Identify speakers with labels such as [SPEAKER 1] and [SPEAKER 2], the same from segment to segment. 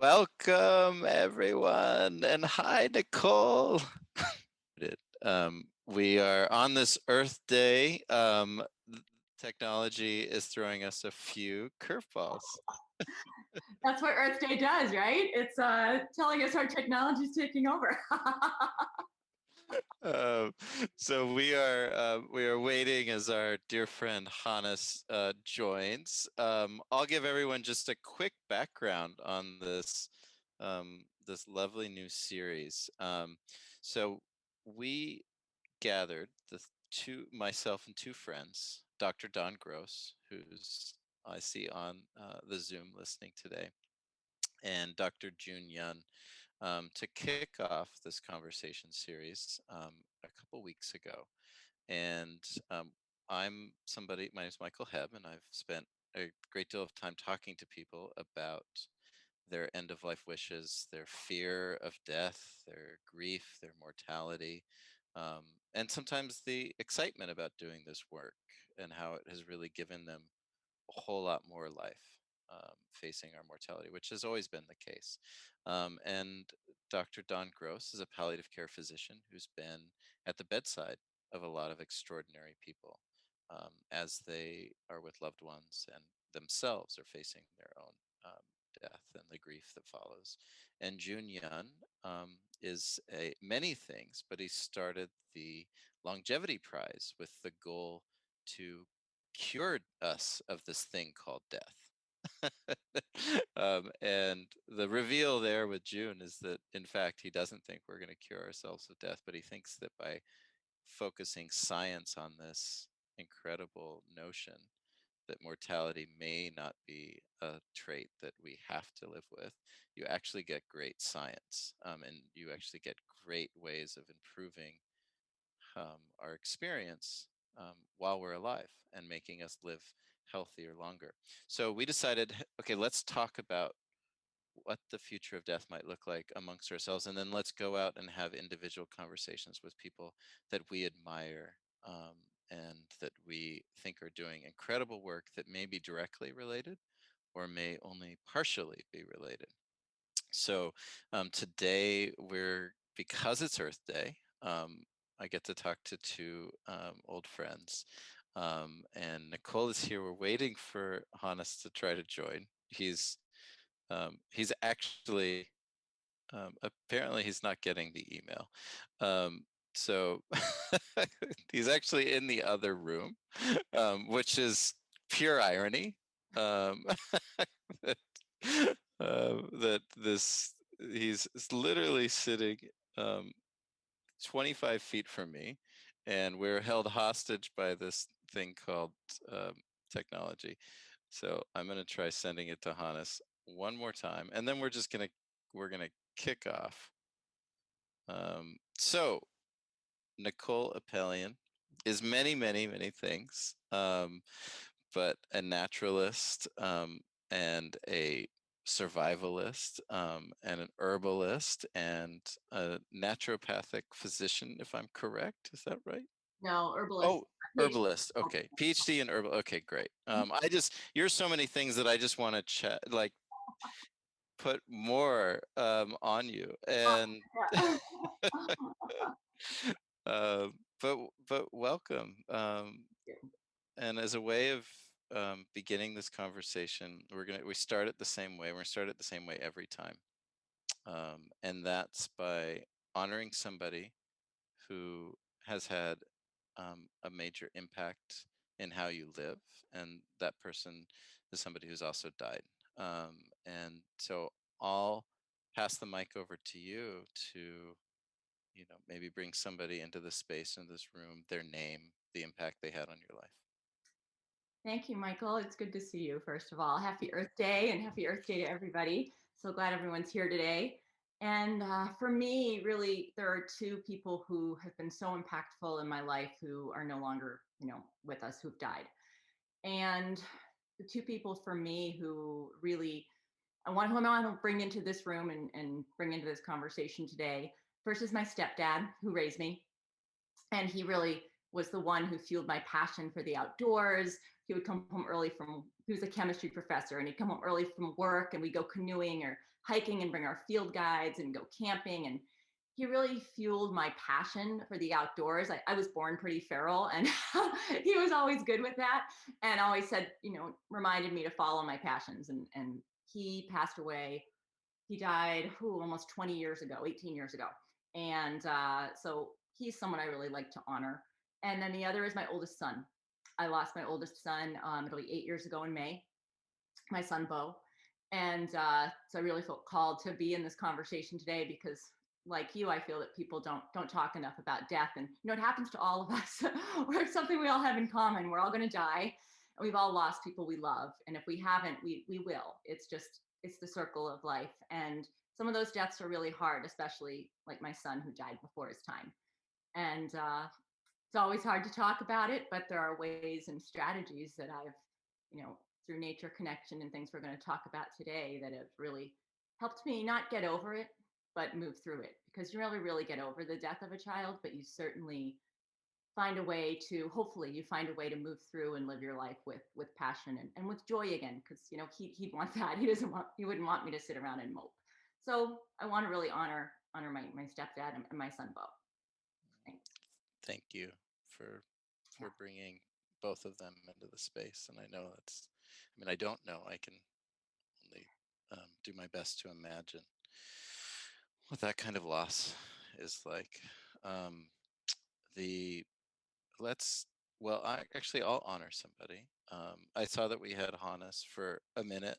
[SPEAKER 1] Welcome, everyone, and hi, Nicole. We are on this Earth Day. Technology is throwing us a few curveballs.
[SPEAKER 2] That's what Earth Day does, right? It's telling us our technology is taking over.
[SPEAKER 1] So we are waiting as our dear friend Hannes joins. I'll give everyone just a quick background on this lovely new series. So we gathered myself and two friends, Dr. Don Gross, who's I see on the Zoom listening today, and Dr. Jun Yun, to kick off this conversation series a couple weeks ago. And my name is Michael Hebb, and I've spent a great deal of time talking to people about their end of life wishes, their fear of death, their grief, their mortality, and sometimes the excitement about doing this work and how it has really given them a whole lot more life facing our mortality, which has always been the case. And Dr. Don Gross is a palliative care physician who's been at the bedside of a lot of extraordinary people as they are with loved ones and themselves are facing their own death and the grief that follows. And Jun Yun is many things, but he started the Longevity Prize with the goal to cure us of this thing called death. And the reveal there with June is that, in fact, he doesn't think we're going to cure ourselves of death, but he thinks that by focusing science on this incredible notion that mortality may not be a trait that we have to live with, you actually get great science, and you actually get great ways of improving our experience while we're alive and making us live healthier longer. So we decided, okay, let's talk about what the future of death might look like amongst ourselves, and then let's go out and have individual conversations with people that we admire and that we think are doing incredible work that may be directly related or may only partially be related. So today because it's Earth Day, I get to talk to two old friends. And Nicole is here. We're waiting for Hannes to try to join. He's actually apparently he's not getting the email. So he's actually in the other room, which is pure irony. Um, that, that he's literally sitting 25 feet from me, and we're held hostage by this thing called um, technology. So I'm going to try sending it to Hannes one more time, and then we're gonna kick off. So Nicole Apelian is many, many, many things, but a naturalist and a survivalist and an herbalist and a naturopathic physician, if I'm correct. Is that right?
[SPEAKER 2] No, herbalist.
[SPEAKER 1] Oh, herbalist. Okay. PhD in herbal. Okay, great. You're so many things that I just want to chat, like put more on you. And
[SPEAKER 2] Yeah.
[SPEAKER 1] uh, but welcome. And as a way of beginning this conversation, we start it the same way. We're gonna start it the same way every time, and that's by honoring somebody who has had a major impact in how you live, and that person is somebody who's also died. And so I'll pass the mic over to you to, maybe bring somebody into this space, in this room, their name, the impact they had on your life.
[SPEAKER 2] Thank you, Michael. It's good to see you, first of all. Happy Earth Day and happy Earth Day to everybody. So glad everyone's here today. And for me, really, there are two people who have been so impactful in my life who are no longer, with us, who've died. And the two people for me who really I want to bring into this room and bring into this conversation today. First is my stepdad who raised me. And he really was the one who fueled my passion for the outdoors. He would come home early from, he was a chemistry professor, and he'd come home early from work, and we'd go canoeing or hiking and bring our field guides and go camping. And he really fueled my passion for the outdoors. I was born pretty feral, and he was always good with that, and always said, reminded me to follow my passions. And he passed away. He died almost 20 years ago, 18 years ago. And so he's someone I really like to honor. And then the other is my oldest son. I lost my oldest son, it'll be 8 years ago in May, my son Bo. And so I really felt called to be in this conversation today because, like you, I feel that people don't talk enough about death. And it happens to all of us. Or it's something we all have in common. We're all going to die, and we've all lost people we love. And if we haven't, we will. It's the circle of life. And some of those deaths are really hard, especially like my son who died before his time. And it's always hard to talk about it, but there are ways and strategies that I've, through nature connection and things we're going to talk about today, that have really helped me not get over it, but move through it. Because you really get over the death of a child, but you certainly find a way to, hopefully you find a way to move through and live your life with passion and with joy again. Because he'd want that. He wouldn't want me to sit around and mope. So I want to really honor my stepdad and my son Bo. Thanks.
[SPEAKER 1] Thank you for
[SPEAKER 2] Yeah.
[SPEAKER 1] bringing both of them into the space. And I know I don't know. I can only do my best to imagine what that kind of loss is like. Um, the let's well, I'll honor somebody. I saw that we had Hannes for a minute.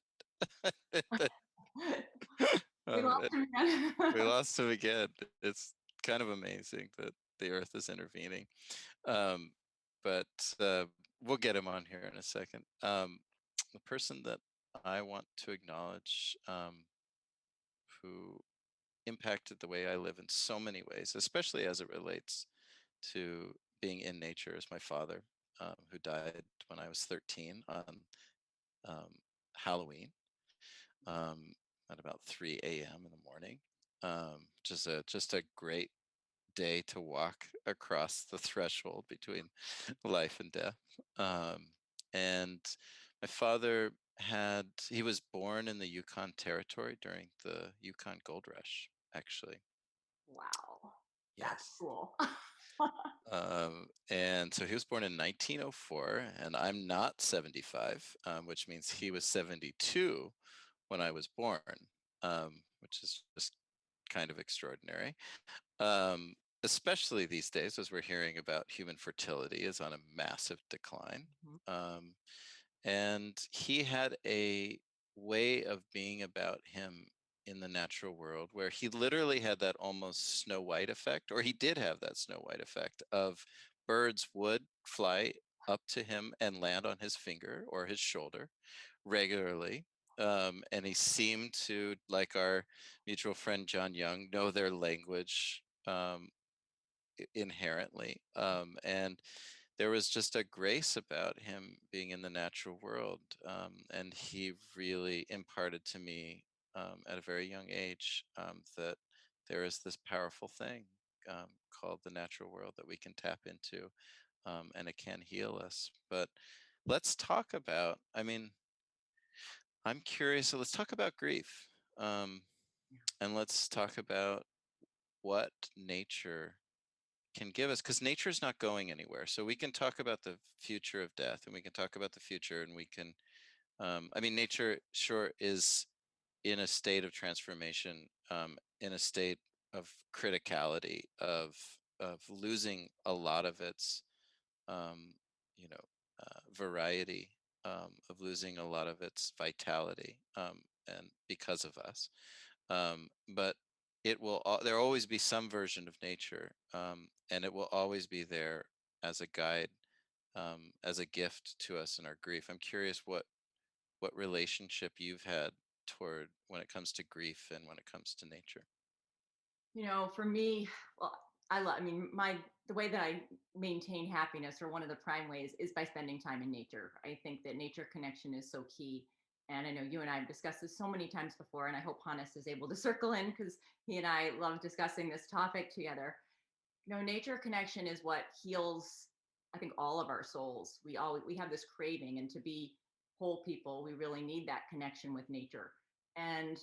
[SPEAKER 2] We
[SPEAKER 1] um,
[SPEAKER 2] lost him again.
[SPEAKER 1] we lost him again. It's kind of amazing that the Earth is intervening. Um, but we'll get him on here in a second. The person that I want to acknowledge, who impacted the way I live in so many ways, especially as it relates to being in nature, is my father, who died when I was 13 on um, Halloween, at about 3 a.m. in the morning. Just a great day to walk across the threshold between life and death. Um, and my father he was born in the Yukon Territory during the Yukon Gold Rush, actually.
[SPEAKER 2] Wow, that's
[SPEAKER 1] Yes.
[SPEAKER 2] cool.
[SPEAKER 1] And so he was born in 1904, and I'm not 75, which means he was 72 when I was born, which is just kind of extraordinary. Um, Especially these days, as we're hearing about human fertility is on a massive decline.
[SPEAKER 2] Mhm.
[SPEAKER 1] Um, and he had a way of being about him in the natural world where he literally had that almost Snow White effect, or he did have that Snow White effect of birds would fly up to him and land on his finger or his shoulder regularly. And he seemed to, like our mutual friend John Young, know their language inherently. And there was just a grace about him being in the natural world. And he really imparted to me, at a very young age, that there is this powerful thing, called the natural world that we can tap into, and it can heal us. But let's talk about, I'm curious, so let's talk about grief. Um, and let's talk about what nature can give us, because nature is not going anywhere. So we can talk about the future of death, and we can talk about the future, and we can, nature sure is in a state of transformation, in a state of criticality, of losing a lot of its, um, you know, variety, of losing a lot of its vitality, and because of us. But there will always be some version of nature, and it will always be there as a guide, as a gift to us in our grief. I'm curious what relationship you've had toward when it comes to grief and when it comes to nature.
[SPEAKER 2] For me, well, the way that I maintain happiness, or one of the prime ways, is by spending time in nature. I think that nature connection is so key. And I know you and I have discussed this so many times before, and I hope Hannes is able to circle in because he and I love discussing this topic together. Nature connection is what heals I think all of our souls, we have this craving, and to be whole people, we really need that connection with nature. And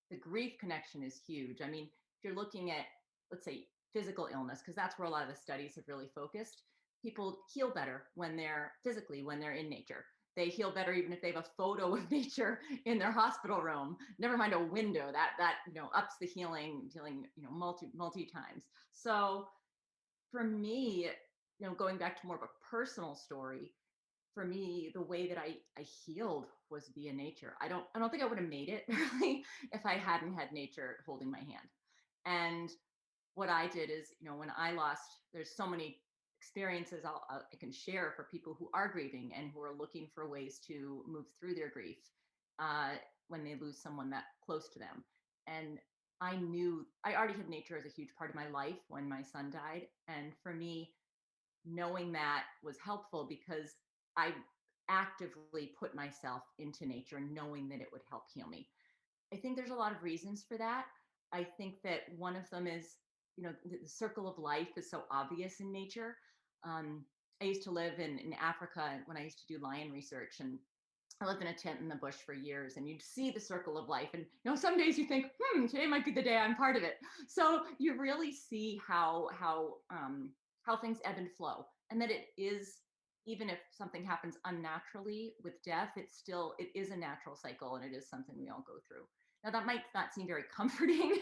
[SPEAKER 2] the grief connection is huge. I mean, if you're looking at, let's say, physical illness, because that's where a lot of the studies have really focused, people heal better when they're physically, when they're in nature. They heal better even if they have a photo of nature in their hospital room. Never mind a window that ups the healing multi times. So for me, going back to more of a personal story, for me, the way that I healed was via nature. I don't think I would have made it really if I hadn't had nature holding my hand. And what I did is, when I lost, there's so many experiences I can share for people who are grieving and who are looking for ways to move through their grief uh, when they lose someone that close to them. And I knew I already had nature as a huge part of my life when my son died. And for me, knowing that was helpful because I actively put myself into nature, knowing that it would help heal me. I think there's a lot of reasons for that. I think that one of them is, the circle of life is so obvious in nature. Um, I used to live in Africa when I used to do lion research, and I lived in a tent in the bush for years, and you'd see the circle of life. And some days you think, today might be the day I'm part of it. So you really see how things ebb and flow, and that it is, even if something happens unnaturally with death, it is a natural cycle, and it is something we all go through. Now that might not seem very comforting,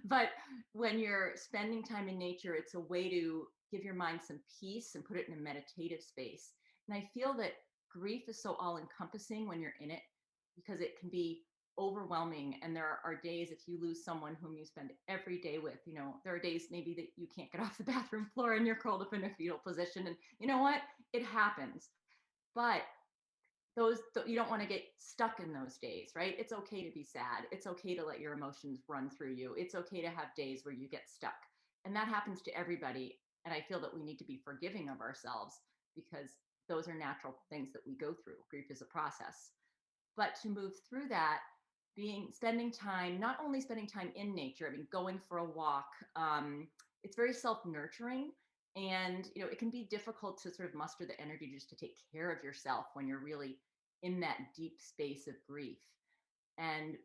[SPEAKER 2] but when you're spending time in nature, it's a way to give your mind some peace and put it in a meditative space. And I feel that grief is so all encompassing when you're in it, because it can be overwhelming. And there are days, if you lose someone whom you spend every day with, there are days maybe that you can't get off the bathroom floor and you're curled up in a fetal position. And you know what? It happens. But you don't want to get stuck in those days, right? It's okay to be sad. It's okay to let your emotions run through you. It's okay to have days where you get stuck. And that happens to everybody. And I feel that we need to be forgiving of ourselves, because those are natural things that we go through. Grief is a process. But to move through that, spending time, not only spending time in nature, I mean, going for a walk, it's very self-nurturing. And it can be difficult to sort of muster the energy just to take care of yourself when you're really in that deep space of grief. And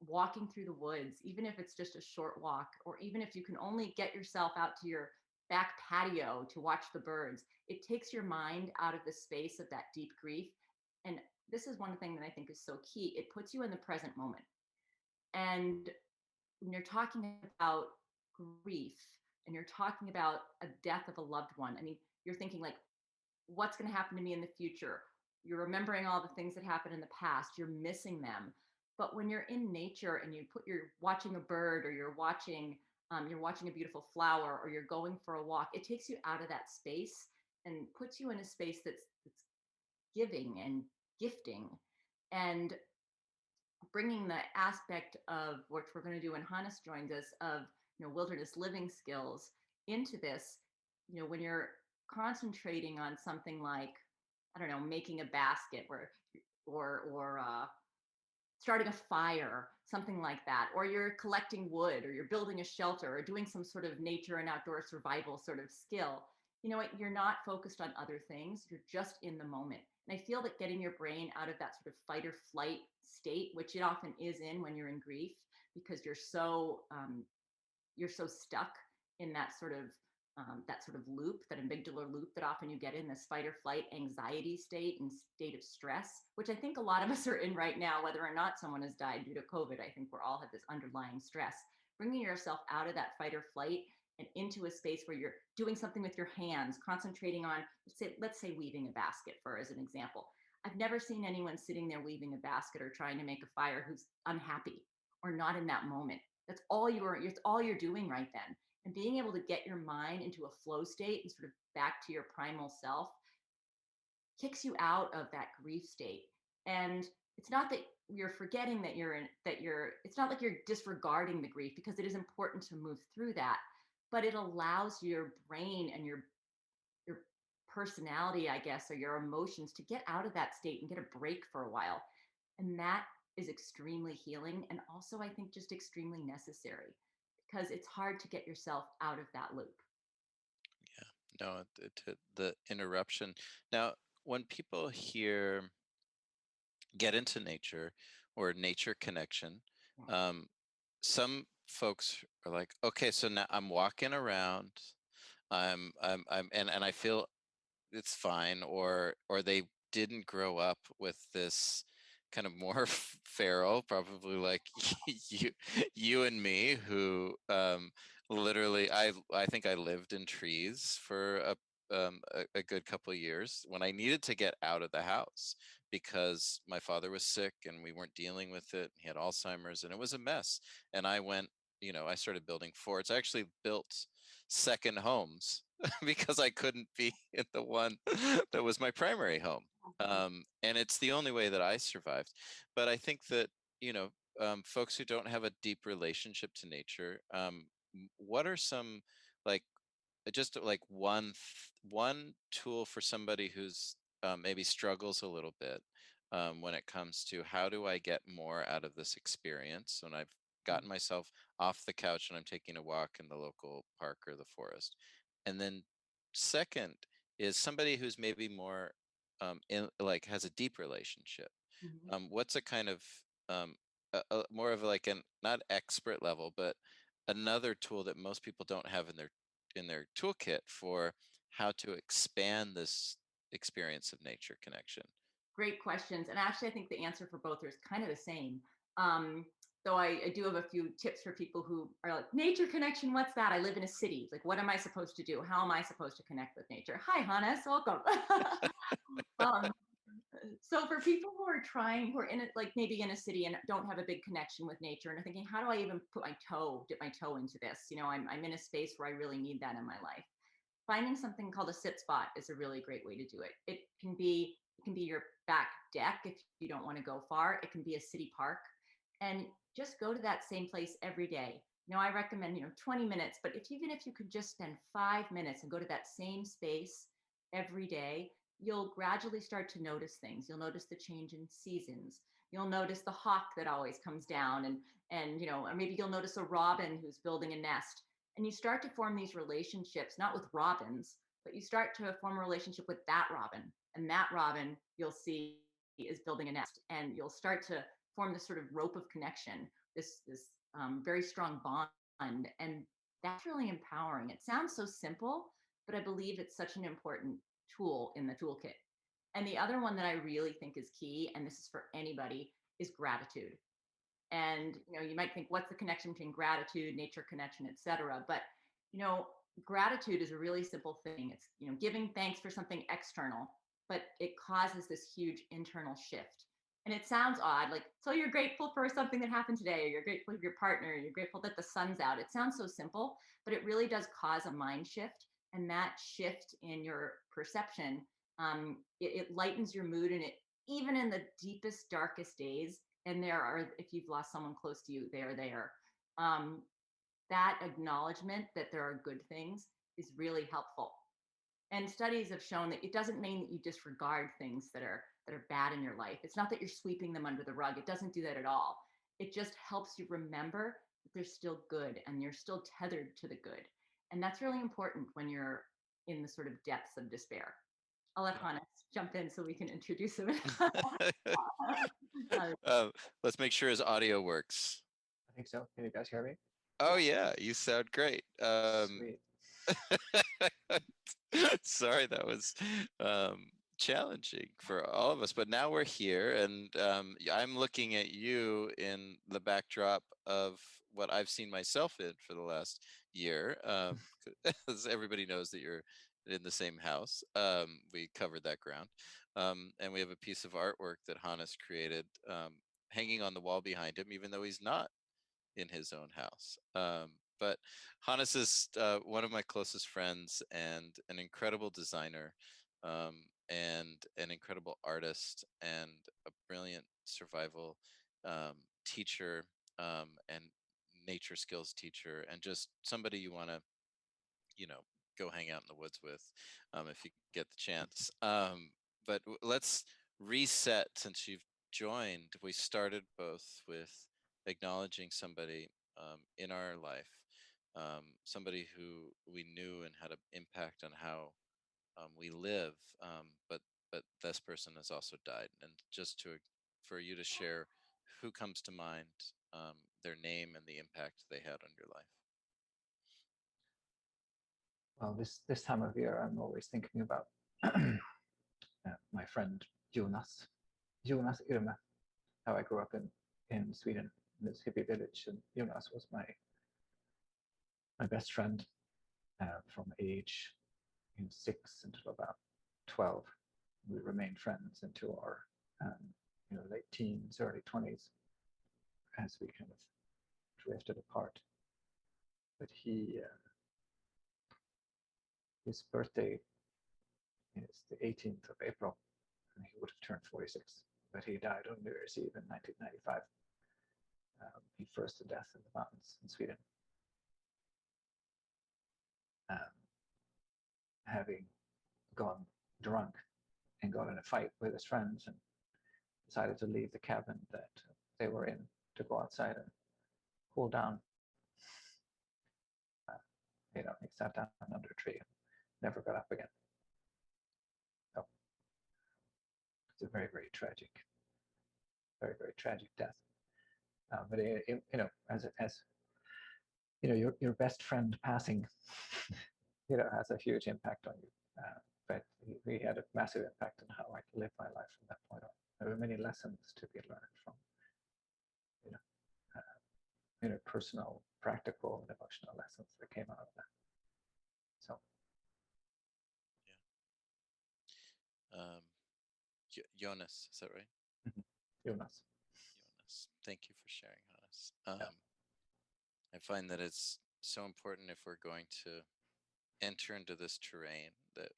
[SPEAKER 2] walking through the woods, even if it's just a short walk, or even if you can only get yourself out to your back patio to watch the birds, it takes your mind out of the space of that deep grief. And this is one thing that I think is so key. It puts you in the present moment. And when you're talking about grief and you're talking about a death of a loved one, I mean, you're thinking like, what's going to happen to me in the future? You're remembering all the things that happened in the past, you're missing them. But when you're in nature and you're watching a bird, or you're watching a beautiful flower, or you're going for a walk, it takes you out of that space and puts you in a space that's giving and gifting, and bringing the aspect of which we're going to do when Hannes joins us, of wilderness living skills into this. When you're concentrating on something like, I don't know, making a basket, or starting a fire, something like that, or you're collecting wood, or you're building a shelter, or doing some sort of nature and outdoor survival sort of skill, you're not focused on other things. You're just in the moment. And I feel that getting your brain out of that sort of fight or flight state, which it often is in when you're in grief, because you're so stuck in that sort of loop, that amygdala loop that often you get in, this fight or flight anxiety state and state of stress, which I think a lot of us are in right now, whether or not someone has died due to COVID. I think we're all have this underlying stress. Bringing yourself out of that fight or flight and into a space where you're doing something with your hands, concentrating on, let's say weaving a basket, for as an example. I've never seen anyone sitting there weaving a basket or trying to make a fire who's unhappy or not in that moment. It's all you're doing right then. And being able to get your mind into a flow state and sort of back to your primal self kicks you out of that grief state. And it's not that you're forgetting it's not like you're disregarding the grief, because it is important to move through that, but it allows your brain and your personality, I guess, or your emotions to get out of that state and get a break for a while. And that is extremely healing, and also I think just extremely necessary, because it's hard to get yourself out of that loop.
[SPEAKER 1] No, the interruption. Now, when people hear get into nature or nature connection, um, some folks are like, okay, so now I'm walking around, and I feel it's fine, or they didn't grow up with this kind of more feral, probably like you you and me, who literally I think I lived in trees for a good couple of years when I needed to get out of the house because my father was sick and we weren't dealing with it. He had Alzheimer's and it was a mess. And I went, I started building forts. I actually built second homes because I couldn't be in the one that was my primary home. And it's the only way that I survived. But I think that, folks who don't have a deep relationship to nature, what are some, like, just like one tool for somebody who's maybe struggles a little bit when it comes to how do I get more out of this experience when I've gotten myself off the couch and I'm taking a walk in the local park or the forest. And then second is somebody who's maybe more like has a deep relationship.
[SPEAKER 2] Mhm.
[SPEAKER 1] What's a kind of more of like an not expert level, but another tool that most people don't have in their toolkit for how to expand this experience of nature connection?
[SPEAKER 2] Great questions. And actually, I think the answer for both is kind of the same. Um, though I do have a few tips for people who are like, nature connection, what's that? I live in a city. Like, what am I supposed to do? How am I supposed to connect with nature? Hi, Hannes, welcome. um, so for people who are trying, who are in it, like maybe in a city and don't have a big connection with nature and are thinking, how do I even dip my toe into this? I'm in a space where I really need that in my life. Finding something called a sit spot is a really great way to do it. It can be your back deck if you don't want to go far. It can be a city park, and just go to that same place every day. I recommend 20 minutes, but even if you could just spend 5 minutes and go to that same space every day, you'll gradually start to notice things. You'll notice the change in seasons. You'll notice the hawk that always comes down, and or maybe you'll notice a robin who's building a nest, and you start to form these relationships, not with robins, but you start to form a relationship with that robin, and that robin you'll see is building a nest, and you'll start to form this sort of rope of connection, this very strong bond, and that's really empowering. It sounds so simple, but I believe it's such an important tool in the toolkit. And the other one that I really think is key, and this is for anybody, is gratitude. And you might think, what's the connection between gratitude, nature connection, etc.? But you know gratitude is a really simple thing. It's giving thanks for something external, but it causes this huge internal shift. And it sounds odd, like, so you're grateful for something that happened today, or you're grateful for your partner, or you're grateful that the sun's out. It sounds so simple, but it really does cause a mind shift. And that shift in your perception, it lightens your mood, and it, even in the deepest darkest days, and there are, if you've lost someone close to you, they are there. um, that acknowledgement that there are good things is really helpful. And studies have shown that it doesn't mean that you disregard things that are bad in your life. It's not that you're sweeping them under the rug. It doesn't do that at all. It just helps you remember that there's still good and you're still tethered to the good. And that's really important when you're in the sort of depths of despair. I'll let Hannes jump in so we can introduce him. Uh,
[SPEAKER 1] uh, let's make sure his audio works.
[SPEAKER 3] I think so. Can you guys hear me?
[SPEAKER 1] Oh yeah, you sound great.
[SPEAKER 3] Sweet.
[SPEAKER 1] Sorry, that was challenging for all of us, but now we're here, and I'm looking at you in the backdrop of what I've seen myself in for the last year. As everybody knows that you're in the same house. We covered that ground, and we have a piece of artwork that Hannes created, hanging on the wall behind him, even though he's not in his own house. But Hannes is one of my closest friends and an incredible designer, and an incredible artist and a brilliant survival teacher, and nature skills teacher, and just somebody you want to, you know, go hang out in the woods with, if you get the chance. But let's reset since you've joined. We started both with acknowledging somebody in our life, somebody who we knew and had an impact on how we live, but this person has also died. And just for you to share who comes to mind, their name and the impact they had on your life.
[SPEAKER 3] Well, this time of year, I'm always thinking about my friend Jonas Irma, how I grew up in Sweden, in this hippie village, and Jonas was my best friend from age 6 until about 12. We remained friends into our late teens, early 20s, as we kind of drifted apart. But his birthday is the 18th of April, and he would have turned 46. But he died on New Year's Eve in 1995. He froze to death in the mountains in Sweden, having gone drunk and got in a fight with his friends and decided to leave the cabin that they were in to go outside and cool down. He sat down under a tree and never got up again. So it's a very, very tragic death. But as your best friend passing, has a huge impact on you. But he had a massive impact on how I live my life from that point on. There were many lessons to be learned from, personal, practical, and emotional lessons that came out of that. So,
[SPEAKER 1] Jonas, is that right?
[SPEAKER 3] Jonas.
[SPEAKER 1] Thank you for sharing, Jonas. I find that it's so important, if we're going to enter into this terrain, that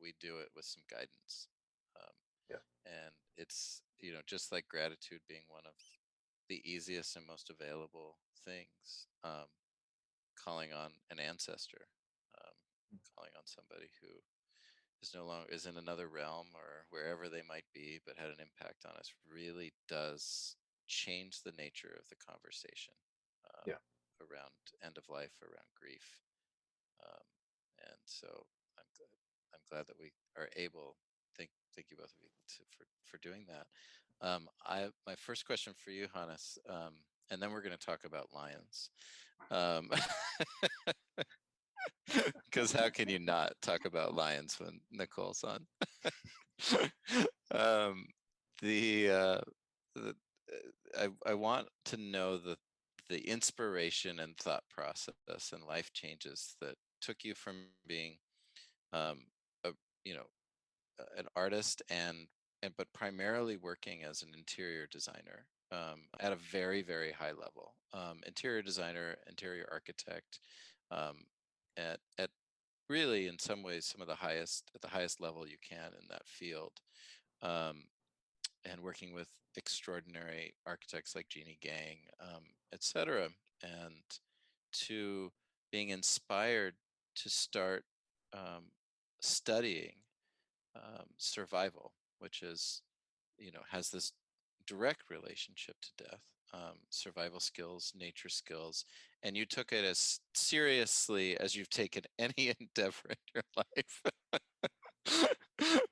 [SPEAKER 1] we do it with some guidance. And it's just like gratitude being one of the easiest and most available things, calling on an ancestor, calling on somebody who is no longer is in another realm or wherever they might be, but had an impact on us, really does change the nature of the conversation around end of life, around grief. And so I'm glad that we are able. Thank you both of you for doing that. My first question for you, Hannes, and then we're going to talk about lions. Because how can you not talk about lions when Nicole's on? I want to know the inspiration and thought process and life changes that took you from being an artist but primarily working as an interior designer at a very, very high level, interior designer, interior architect, at really, in some ways, at the highest level you can in that field, and working with extraordinary architects like Jeannie Gang, etc., and to being inspired to start studying survival, which is, has this direct relationship to death, survival skills, nature skills, and you took it as seriously as you've taken any endeavor in your life,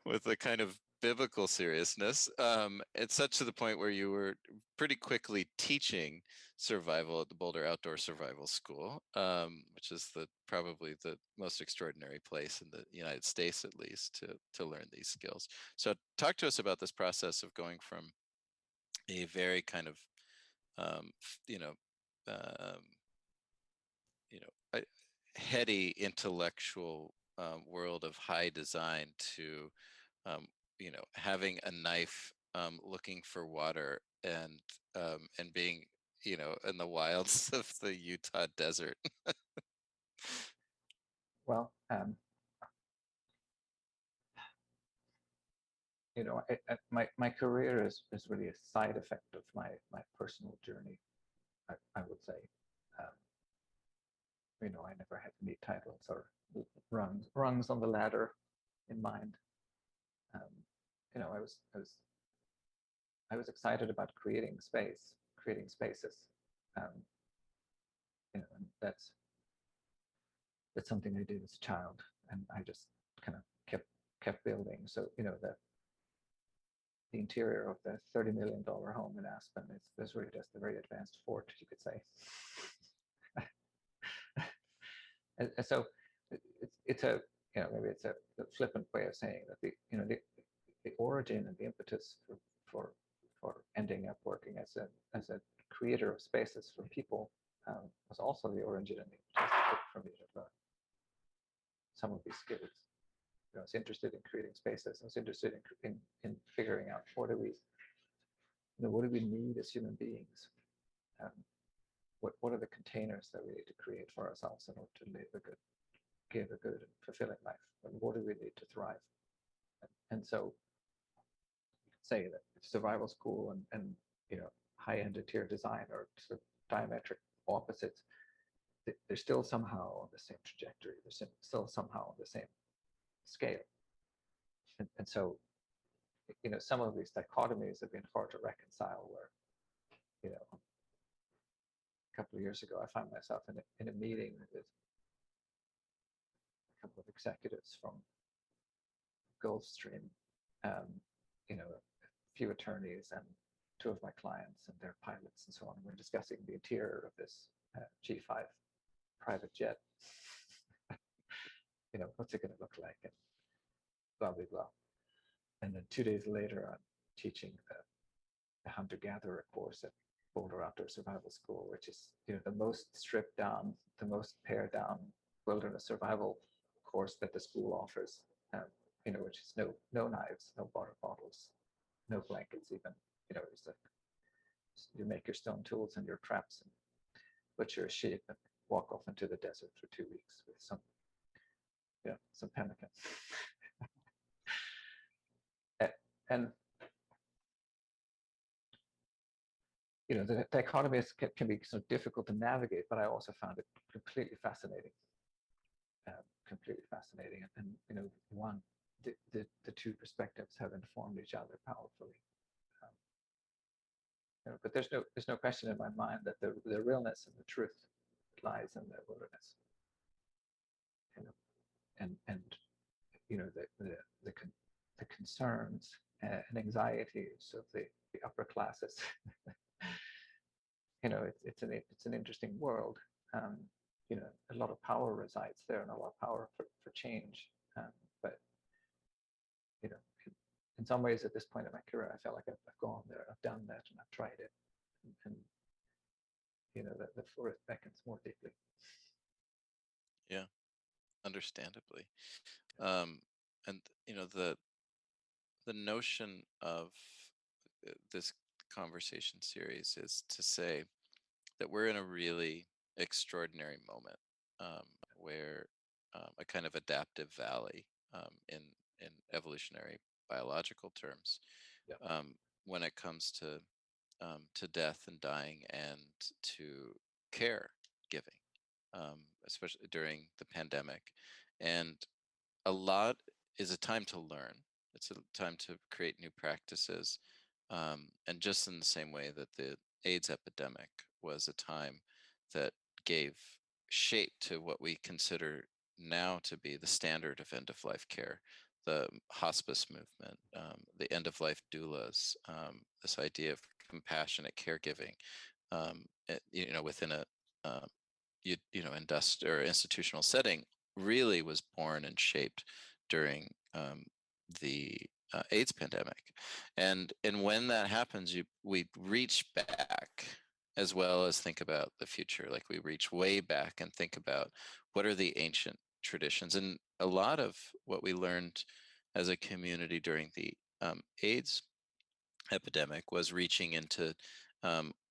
[SPEAKER 1] with a kind of biblical seriousness. It's such to the point where you were pretty quickly teaching survival at the Boulder Outdoor Survival School, which is probably the most extraordinary place in the United States, at least, to learn these skills. So talk to us about this process of going from a very kind of heady intellectual world of high design to having a knife, looking for water, and being in the wilds of the Utah desert.
[SPEAKER 3] Well, my career is really a side effect of my personal journey, I would say. I never had any titles or rungs on the ladder in mind. I was excited about creating spaces. And that's That's something I did as a child, and I just kind of kept building. So the interior of the $30 million home in Aspen is really just a very advanced fort, you could say. And so it's a, maybe it's a flippant way of saying that the origin and the impetus for ending up working as a creator of spaces for people was also the origin and the impetus for me to learn some of these skills. I was interested in creating spaces. I was interested in figuring out what do we need as human beings. What are the containers that we need to create for ourselves in order to give a good and fulfilling life? And what do we need to thrive? And so you could say that survival school and high-end interior design are sort of diametric opposites. They're still somehow on the same trajectory. They're still somehow on the same scale. And so, some of these dichotomies have been hard to reconcile where, a couple of years ago, I found myself in a meeting with a couple of executives from Gulfstream, a few attorneys and two of my clients and their pilots and so on. We're discussing the interior of this G5 private jet. What's it going to look like, and blah, blah, blah. And then 2 days later, I'm teaching the hunter-gatherer course at Boulder Outdoor Survival School, which is the most stripped down, the most pared down wilderness survival course that the school offers. Which is no knives, no water bottles, no blankets even. It's like you make your stone tools and your traps and butcher a sheep and walk off into the desert for 2 weeks with some pemmican. And the dichotomies can be so difficult to navigate, but I also found it completely fascinating. And the two perspectives have informed each other powerfully. But there's no question in my mind that the realness and the truth lies in the wilderness. And the concerns and anxieties of the upper classes. It's an interesting world. A lot of power resides there and a lot of power for change. But in some ways, at this point in my career, I felt like I've gone there, I've done that, and I've tried it, and the forest beckons more deeply.
[SPEAKER 1] Yeah, understandably. And the notion of this conversation series is to say that we're in a really extraordinary moment where a kind of adaptive valley in evolutionary biological terms
[SPEAKER 3] Yeah.
[SPEAKER 1] when it comes to death and dying and to care giving, especially during the pandemic. And a lot is a time to learn. It's a time to create new practices. And just in the same way that the AIDS epidemic was a time that gave shape to what we consider now to be the standard of end-of-life care, the hospice movement, the end-of-life doulas, this idea of compassionate caregiving, within a or institutional setting, really was born and shaped during the AIDS pandemic. And when that happens, we reach back as well as think about the future. Like we reach way back and think about what are the ancient traditions. And a lot of what we learned as a community during the AIDS epidemic was reaching into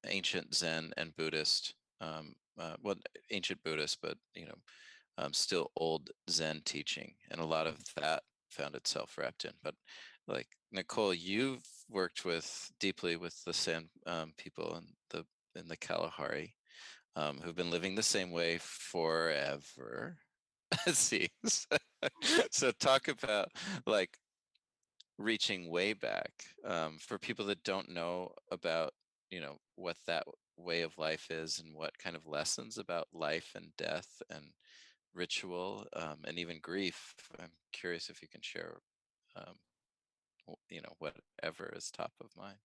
[SPEAKER 1] ancient Zen and Buddhist, ancient Buddhist, but still old Zen teaching, and a lot of that found itself wrapped in. But like Nicole, you've worked deeply with the San people in the Kalahari, who've been living the same way forever. It seems. So talk about like reaching way back for people that don't know about what that way of life is and what kind of lessons about life and death and ritual, and even grief. I'm curious if you can share, um, whatever is top of mind.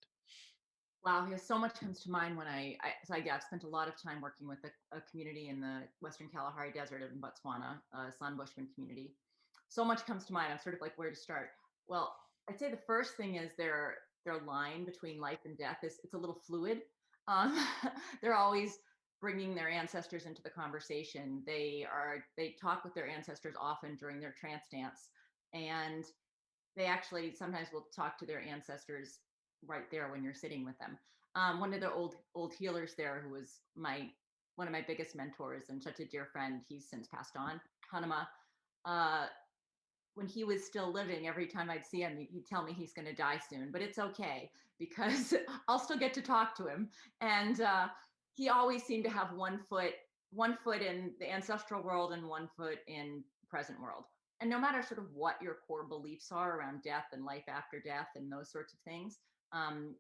[SPEAKER 2] Wow, yeah, so much comes to mind when I've spent a lot of time working with a community in the Western Kalahari Desert in Botswana, San Bushmen community. So much comes to mind. I'm sort of like, where to start? Well, I'd say the first thing is their line between life and death is it's a little fluid. Um, they're always bringing their ancestors into the conversation. They talk with their ancestors often during their trance dance, and they actually sometimes will talk to their ancestors right there when you're sitting with them. One of the old healers there, who was one of my biggest mentors and such a dear friend, he's since passed on, Hanuma. Uh, when he was still living, every time I'd see him, he'd tell me he's going to die soon, but it's okay because I'll still get to talk to him. And he always seemed to have one foot in the ancestral world and one foot in the present world. And no matter sort of what your core beliefs are around death and life after death and those sorts of things, um,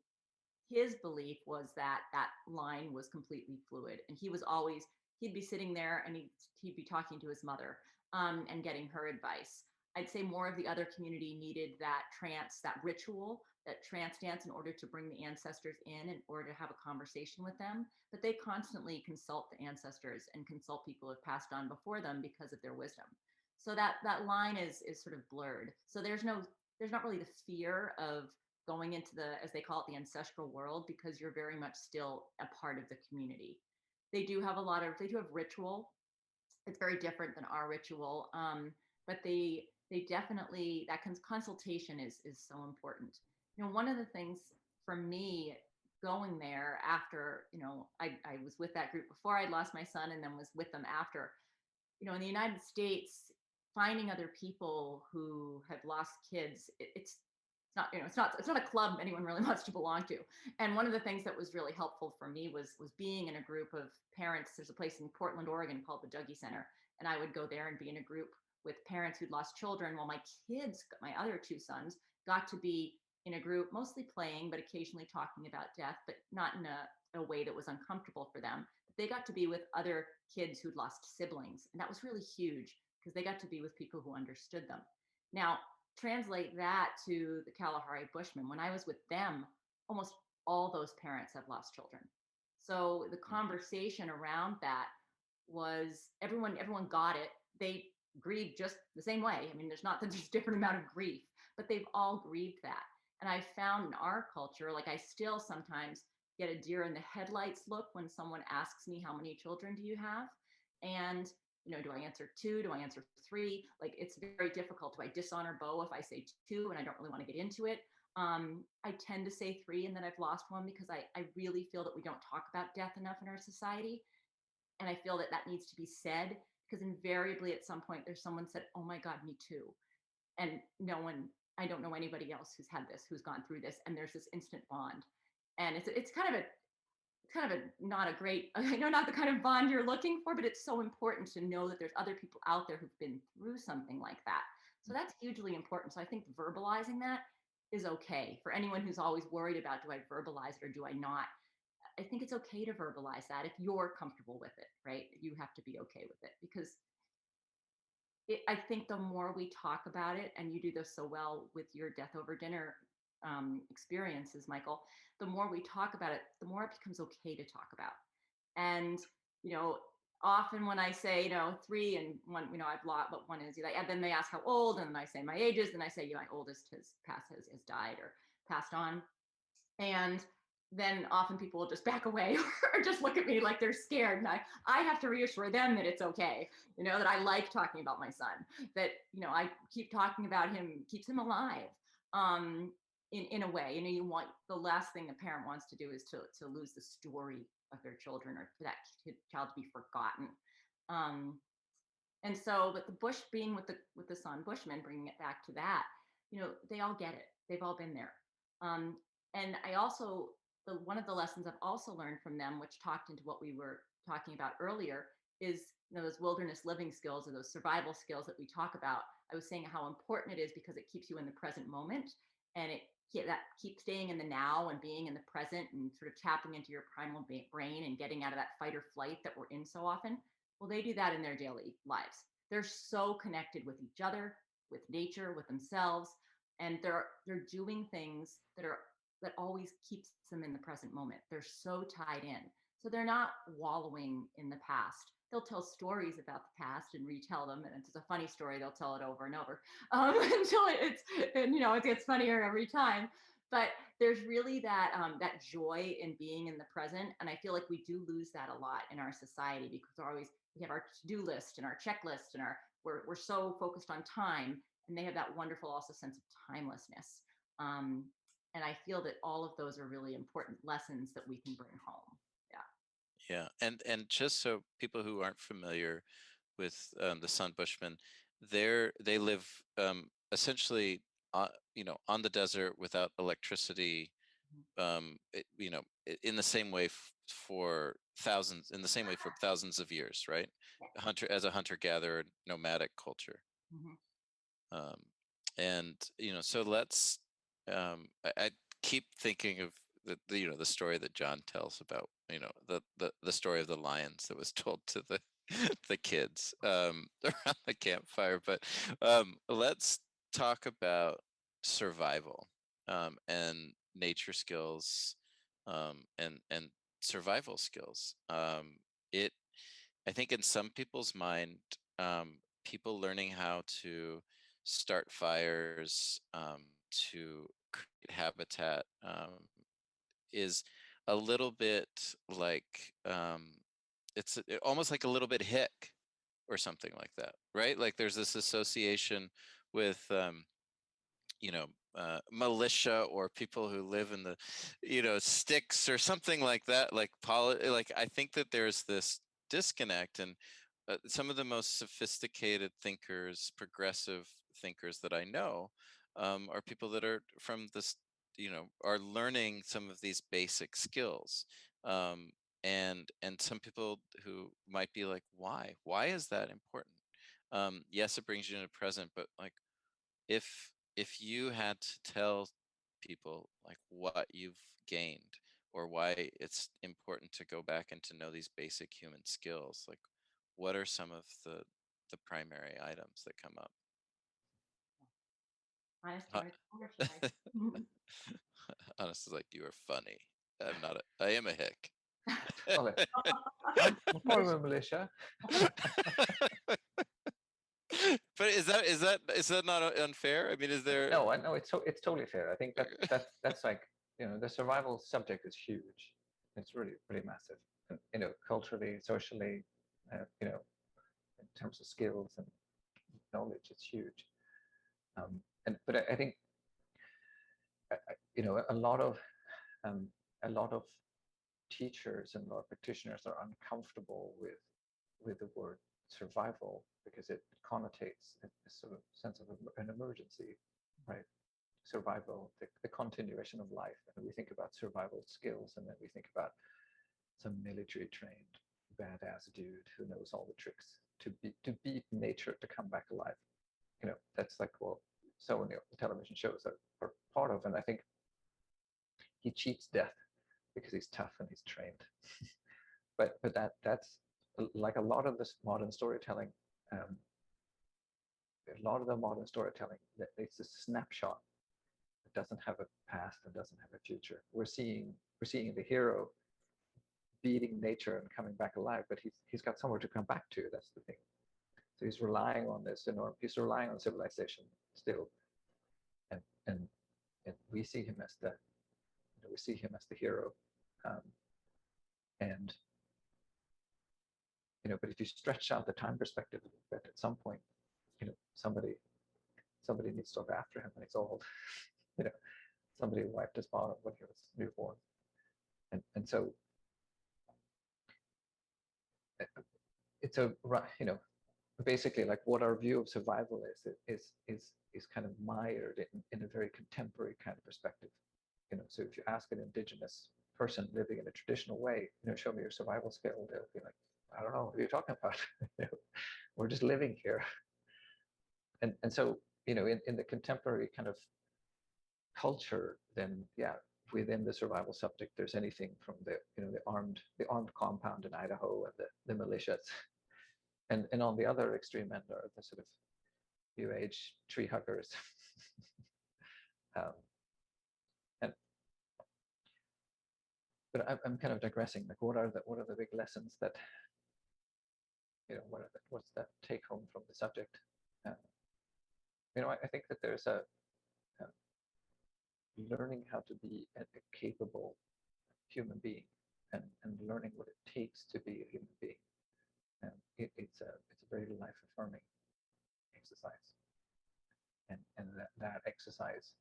[SPEAKER 2] his belief was that that line was completely fluid, and he'd be sitting there and he'd be talking to his mother, and getting her advice. I'd say more of the other community needed that ritual, that trance dance in order to bring the ancestors in order to have a conversation with them. But they constantly consult the ancestors and consult people who have passed on before them because of their wisdom. So that line is sort of blurred. So there's not really the fear of going into as they call it, the ancestral world, because you're very much still a part of the community. They do have ritual. It's very different than our ritual. But they definitely, consultation is so important. One of the things for me going there after, I was with that group before I'd lost my son and then was with them after, in the United States, finding other people who have lost kids, it's not a club anyone really wants to belong to. And one of the things that was really helpful for me was being in a group of parents. There's a place in Portland, Oregon called the Dougie Center, and I would go there and be in a group with parents who'd lost children, while my other two sons, got to be in a group, mostly playing, but occasionally talking about death, but not in a way that was uncomfortable for them. They got to be with other kids who'd lost siblings, and that was really huge because they got to be with people who understood them. Now, translate that to the Kalahari Bushmen. When I was with them, almost all those parents have lost children. So the conversation around that was everyone got it. They grieved just the same way. I mean, there's different amount of grief, but they've all grieved that. And I found in our culture, like I still sometimes get a deer in the headlights look when someone asks me, how many children do you have? And do I answer two? Do I answer three? Like, it's very difficult. Do I dishonor Bo if I say two and I don't really want to get into it? I tend to say three and then I've lost one because I really feel that we don't talk about death enough in our society. And I feel that needs to be said, because invariably at some point there's someone said, oh my God, me too. And I don't know anybody else who's had this, who's gone through this. And there's this instant bond. And it's kind of not a great, not the kind of bond you're looking for, but it's so important to know that there's other people out there who've been through something like that. So that's hugely important. So I think verbalizing that is okay for anyone who's always worried about, do I verbalize it or do I not? I think it's okay to verbalize that if you're comfortable with it, right? You have to be okay with it, because I think the more we talk about it, and you do this so well with your death over dinner experiences, Michael, the more we talk about it, the more it becomes okay to talk about. And, often when I say, three and one, I've lost, but one is like, and then they ask how old, and then I say my ages, and I say, my oldest has died or passed on. And then often people will just back away or just look at me like they're scared. And I have to reassure them that it's okay, that I like talking about my son, that, I keep talking about him, keeps him alive, in a way. The last thing a parent wants to do is to lose the story of their children, or for that child to be forgotten. And so, but the Bush being with the San Bushmen, bringing it back to that, they all get it. They've all been there. And I also, one of the lessons I've also learned from them, which talked into what we were talking about earlier, is those wilderness living skills, or those survival skills that we talk about. I was saying how important it is because it keeps you in the present moment, and that keeps staying in the now and being in the present and sort of tapping into your primal brain and getting out of that fight or flight that we're in so often. Well, they do that in their daily lives. they're so connected with each other, with nature, with themselves, and they're doing things that always keeps them in the present moment. They're so tied in. So they're not wallowing in the past. They'll tell stories about the past and retell them, and it's a funny story. They'll tell it over and over until it gets funnier every time. But there's really that joy in being in the present, and I feel like we do lose that a lot in our society because we have our to-do list and our checklist, and we're so focused on time, and they have that wonderful also sense of timelessness. And I feel that all of those are really important lessons that we can bring home.
[SPEAKER 1] Yeah, and just so people who aren't familiar with the San Bushmen, they live essentially on the desert without electricity, in the same way for thousands of years, right? As a hunter-gatherer nomadic culture. Um, and so let's I keep thinking of the story that John tells about the story of the lions that was told to the the kids around the campfire. But let's talk about survival and nature skills and survival skills. It I think in some people's mind, people learning how to start fires, to create habitat, is a little bit like almost like a little bit hick or something like that, right? Like there's this association with militia or people who live in the sticks or something like that, like I think that there's this disconnect. And some of the most sophisticated thinkers, progressive thinkers that I know, are people that are from this are learning some of these basic skills. And some people who might be like, why is that important? Yes, it brings you into the present, but like if you had to tell people like what you've gained or why it's important to go back and to know these basic human skills, like what are some of the primary items that come up?
[SPEAKER 2] Honest,
[SPEAKER 1] Huh. Honest is like, you are funny. I am a hick.
[SPEAKER 3] Well, I'm part of a militia.
[SPEAKER 1] But is that not unfair? I mean, is there?
[SPEAKER 3] No, I know it's totally fair. I think that's like the survival subject is huge. It's really massive. And, culturally, socially, in terms of skills and knowledge, it's huge. But I think a lot of teachers and a lot of practitioners are uncomfortable with the word survival because it connotates a sort of sense of an emergency, right? Survival, the continuation of life, and we think about survival skills, and then we think about some military trained badass dude who knows all the tricks to beat nature to come back alive. That's like what so many of the television shows are part of, and I think he cheats death because he's tough and he's trained. but that's like a lot of this modern storytelling. A lot of the modern storytelling, it's a snapshot. It doesn't have a past and doesn't have a future. We're seeing the hero beating nature and coming back alive, but he's got somewhere to come back to. That's the thing. So he's relying on this he's relying on civilization still, and we see him as the hero, and but if you stretch out the time perspective, that at some point, somebody needs to look after him when he's old. Somebody wiped his bottom when he was newborn, and so it's basically like what our view of survival is kind of mired in a very contemporary kind of perspective. So if you ask an indigenous person living in a traditional way, show me your survival skill, they'll be like, I don't know, what are you talking about? We're just living here. And so, in the contemporary kind of culture, then yeah, within the survival subject, there's anything from the armed compound in Idaho and the militias And on the other extreme end are the sort of new age tree huggers. um, and but I'm kind of digressing. Like, what are the big lessons that, what's that take home from the subject? I think that there's a learning how to be a capable human being, and learning what it takes to be a human being. And it's a very life affirming exercise, and that exercise,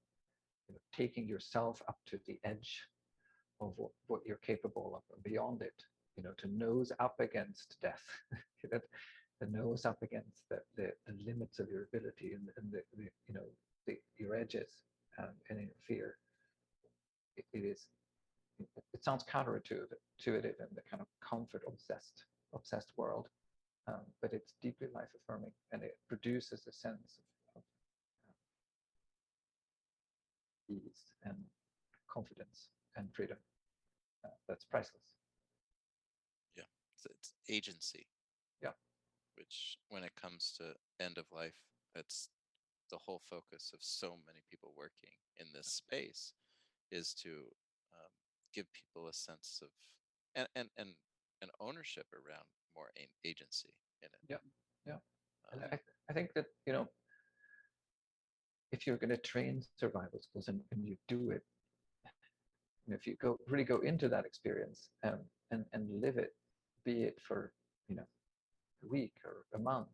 [SPEAKER 3] taking yourself up to the edge of what you're capable of and beyond it, to nose up against death, the nose up against the limits of your ability, and your edges, and your fear. It sounds counterintuitive in the kind of comfort obsessed world, but it's deeply life affirming, and it produces a sense of ease and confidence and freedom that's priceless.
[SPEAKER 1] Yeah, it's agency.
[SPEAKER 3] Yeah.
[SPEAKER 1] Which, when it comes to end of life, that's the whole focus of so many people working in this space, is to give people a sense of and ownership around more agency in it.
[SPEAKER 3] Yeah, yeah. And I think that, if you're going to train survival skills, and you do it, if you really go into that experience, and live it, be it for a week or a month,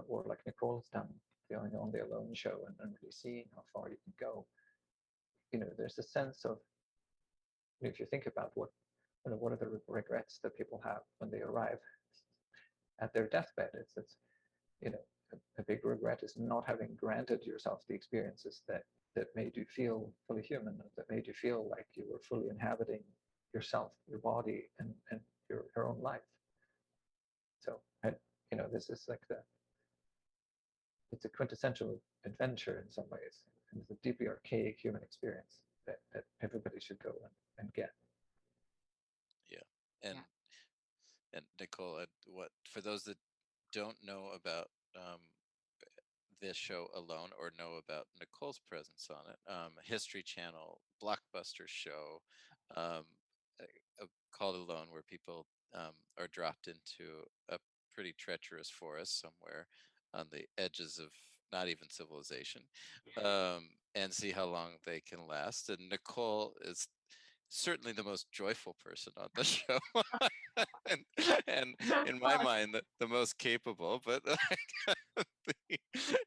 [SPEAKER 3] or like Nicole has done, going on the Alone show, and really seeing how far you can go. There's a sense of, if you think about what are the regrets that people have when they arrive at their deathbed, it's a big regret is not having granted yourself the experiences that made you feel fully human, that made you feel like you were fully inhabiting yourself, your body, and your own life. So, this is like it's a quintessential adventure in some ways, and it's a deeply archaic human experience that everybody should go and get.
[SPEAKER 1] Yeah. And Nicole, what, for those that don't know about this show Alone, or know about Nicole's presence on it, History Channel blockbuster show, called Alone, where people are dropped into a pretty treacherous forest somewhere on the edges of not even civilization, and see how long they can last. And Nicole is certainly the most joyful person on the show, and in my mind, the most capable. But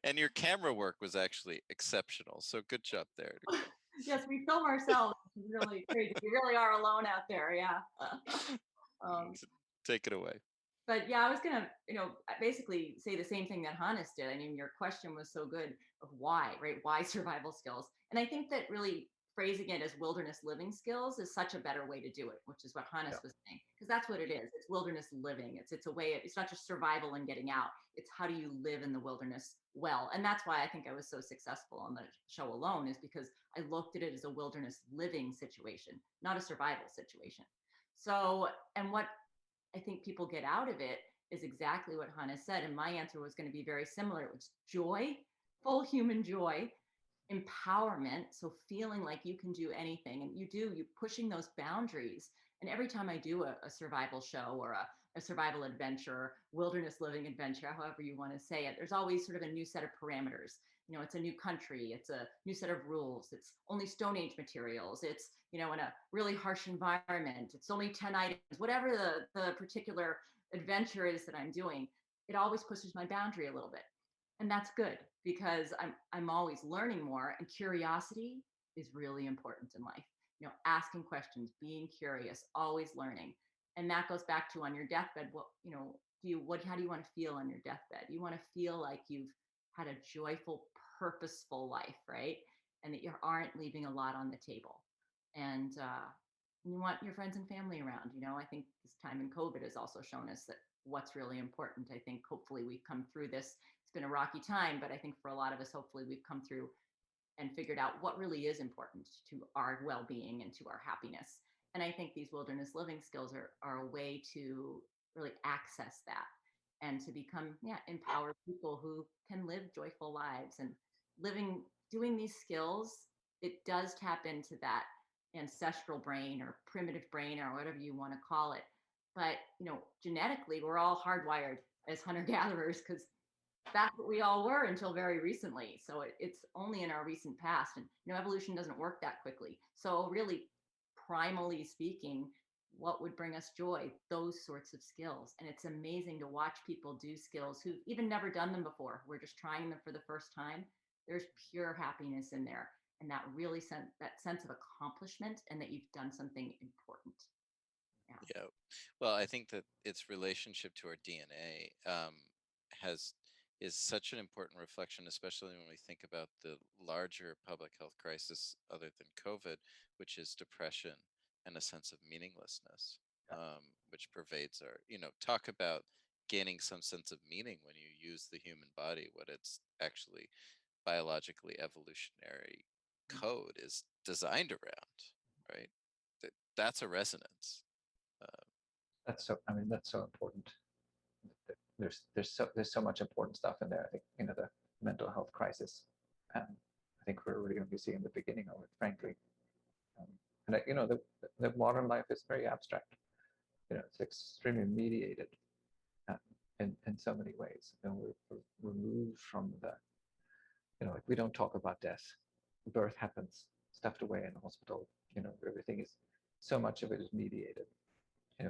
[SPEAKER 1] and your camera work was actually exceptional. So good job there, Nicole.
[SPEAKER 2] Yes, we film ourselves. It's really crazy. We really are alone out there. Yeah.
[SPEAKER 1] Take it away.
[SPEAKER 2] But yeah, I was gonna, basically say the same thing that Hannes did. I mean, your question was so good of why, right? Why survival skills? And I think that really phrasing it as wilderness living skills is such a better way to do it, which is what Hannes was saying, because that's what it is. It's wilderness living. It's a way. It's not just survival and getting out. It's how do you live in the wilderness well. And that's why I think I was so successful on the show Alone, is because I looked at it as a wilderness living situation, not a survival situation. So, and what I think people get out of it is exactly what Hannes said. And my answer was going to be very similar. It was joy, full human joy, empowerment. So feeling like you can do anything, and you pushing those boundaries. And every time I do a survival show, or a survival adventure, wilderness living adventure, however you want to say it, there's always sort of a new set of parameters. It's a new country, it's a new set of rules, it's only Stone Age materials, it's, in a really harsh environment, it's only 10 items, whatever the particular adventure is that I'm doing, it always pushes my boundary a little bit. And that's good, because I'm always learning more, and curiosity is really important in life. Asking questions, being curious, always learning. And that goes back to, on your deathbed, how do you want to feel on your deathbed? You want to feel like you've had a joyful, purposeful life, right? And that you aren't leaving a lot on the table. And you want your friends and family around. I think this time in COVID has also shown us that what's really important. I think hopefully we've come through this. It's been a rocky time, but I think for a lot of us, hopefully we've come through and figured out what really is important to our well-being and to our happiness. And I think these wilderness living skills are a way to really access that. and to become, empowered people who can live joyful lives. And doing these skills, it does tap into that ancestral brain or primitive brain or whatever you want to call it. But, genetically, we're all hardwired as hunter gatherers, because that's what we all were until very recently. So it's only in our recent past. And, evolution doesn't work that quickly. So really, primally speaking, what would bring us joy? Those sorts of skills. And it's amazing to watch people do skills who've even never done them before. We're just trying them for the first time. There's pure happiness in there. And that really that sense of accomplishment, and that you've done something important.
[SPEAKER 1] Yeah. Well, I think that its relationship to our DNA is such an important reflection, especially when we think about the larger public health crisis other than COVID, which is depression and a sense of meaninglessness, which pervades our, talk about gaining some sense of meaning when you use the human body, what it's actually biologically evolutionary code is designed around, right? That's a resonance.
[SPEAKER 3] That's so, I mean, that's so important. There's so much important stuff in there. I think, the mental health crisis, I think we're really only seeing the beginning of it, frankly. And the modern life is very abstract. It's extremely mediated in so many ways. And we're removed from like we don't talk about death. Birth happens stuffed away in the hospital. Everything is, so much of it is mediated.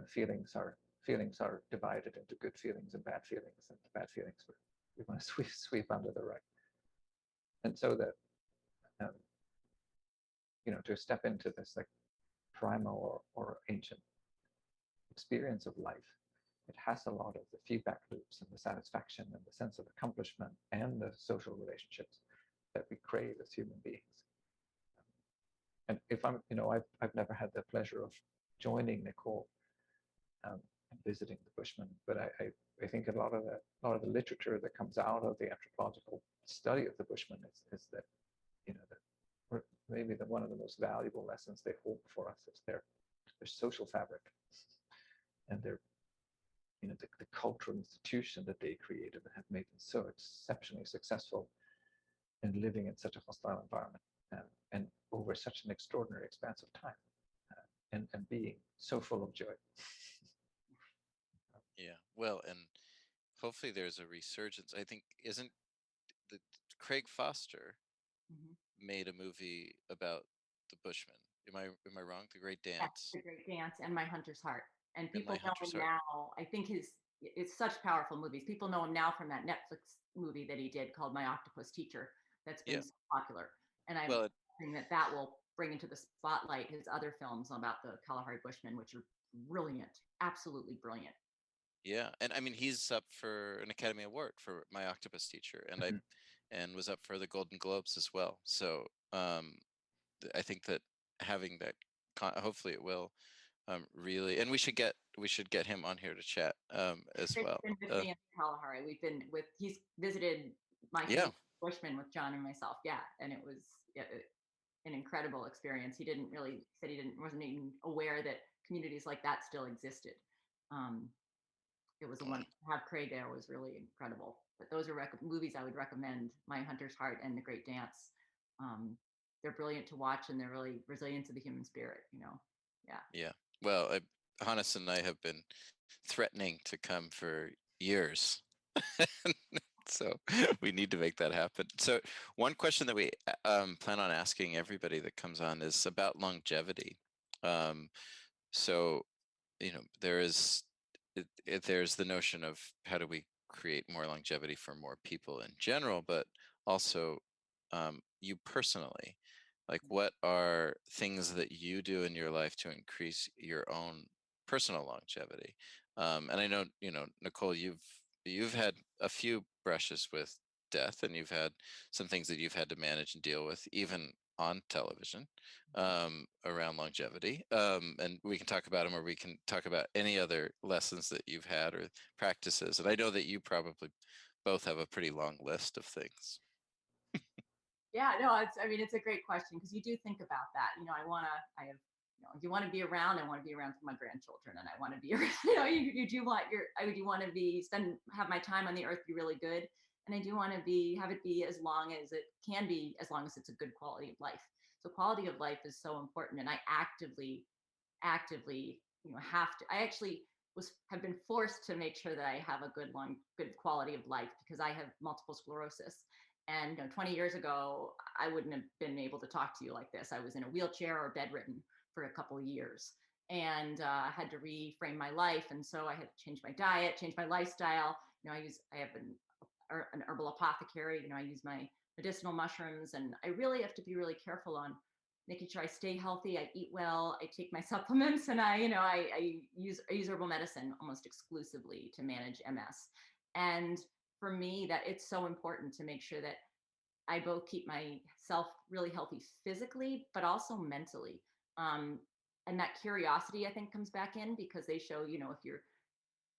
[SPEAKER 3] Feelings are divided into good feelings and bad feelings, and the bad feelings we want to sweep under the rug. And so that to step into this like primal or ancient experience of life, it has a lot of the feedback loops and the satisfaction and the sense of accomplishment and the social relationships that we crave as human beings. And if I've never had the pleasure of joining Nicole and visiting the Bushmen, but I think a lot of the literature that comes out of the anthropological study of the Bushmen is that that maybe one of the most valuable lessons they hold for us is their social fabric and their the cultural institution that they created that have made them so exceptionally successful in living in such a hostile environment and over such an extraordinary expanse of time and being so full of joy.
[SPEAKER 1] Yeah, well, and hopefully there's a resurgence. I think isn't the Craig Foster made a movie about the Bushmen. Am I wrong? The Great Dance.
[SPEAKER 2] The Great Dance and My Hunter's Heart. And people
[SPEAKER 1] My
[SPEAKER 2] know
[SPEAKER 1] Hunter's
[SPEAKER 2] him
[SPEAKER 1] Heart.
[SPEAKER 2] now. I think it's such powerful movies. People know him now from that Netflix movie that he did called My Octopus Teacher. That's been so popular. And I'm hoping that will bring into the spotlight his other films about the Kalahari Bushmen, which are brilliant, absolutely brilliant.
[SPEAKER 1] Yeah, and I mean he's up for an Academy Award for My Octopus Teacher, and and was up for the Golden Globes as well. So I think that having that, hopefully it will really, and we should get him on here to chat as well.
[SPEAKER 2] Been with me in Kalahari. He's visited my Bushmen with John and myself. Yeah, and it was an incredible experience. He wasn't even aware that communities like that still existed. It was one to have Craig there was really incredible. But those are movies I would recommend: My Hunter's Heart and The Great Dance. They're brilliant to watch, and they're really resilient to the human spirit.
[SPEAKER 1] Yeah. Well, Hannes and I have been threatening to come for years. So we need to make that happen. So one question that we plan on asking everybody that comes on is about longevity. So, there's the notion of how do we create more longevity for more people in general, but also you personally, like what are things that you do in your life to increase your own personal longevity? And I know, Nicole, you've had a few brushes with death, and you've had some things that you've had to manage and deal with, even on television, around longevity. And we can talk about them, or we can talk about any other lessons that you've had or practices. And I know that you probably both have a pretty long list of things.
[SPEAKER 2] Yeah, no, it's a great question, because you do think about that. I have you want to be around. I want to be around for my grandchildren, and I want to be around. You do want I do want to have my time on the earth be really good, and I do want to have it be as long as it can be, as long as it's a good quality of life. So quality of life is so important, and I actively, have to. I actually have been forced to make sure that I have a good quality of life, because I have multiple sclerosis. And 20 years ago, I wouldn't have been able to talk to you like this. I was in a wheelchair or bedridden for a couple of years, and I had to reframe my life. And so I had to change my diet, change my lifestyle. I have an herbal apothecary. I use my medicinal mushrooms, and I really have to be really careful on making sure I stay healthy. I eat well, I take my supplements, and I use herbal medicine almost exclusively to manage MS. And for me, that it's so important to make sure that I both keep myself really healthy physically, but also mentally. And that curiosity, I think, comes back in, because they show,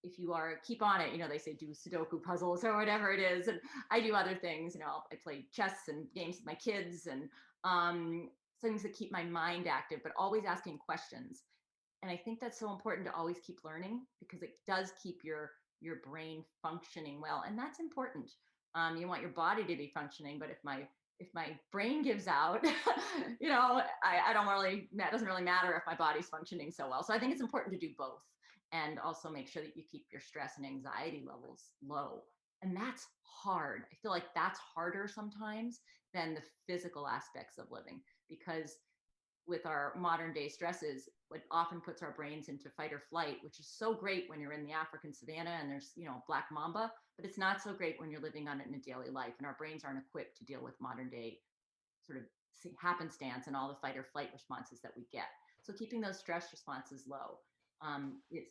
[SPEAKER 2] if you are, keep on it, they say do Sudoku puzzles or whatever it is. And I do other things, I play chess and games with my kids, and things that keep my mind active, but always asking questions. And I think that's so important, to always keep learning, because it does keep your brain functioning well. And that's important. You want your body to be functioning, but if my brain gives out, I don't really, that doesn't really matter if my body's functioning so well. So I think it's important to do both, and also make sure that you keep your stress and anxiety levels low. And that's hard. I feel like that's harder sometimes than the physical aspects of living, because with our modern day stresses, what often puts our brains into fight or flight, which is so great when you're in the African savannah and there's, black mamba, but it's not so great when you're living on it in a daily life. And our brains aren't equipped to deal with modern day sort of happenstance and all the fight or flight responses that we get. So keeping those stress responses low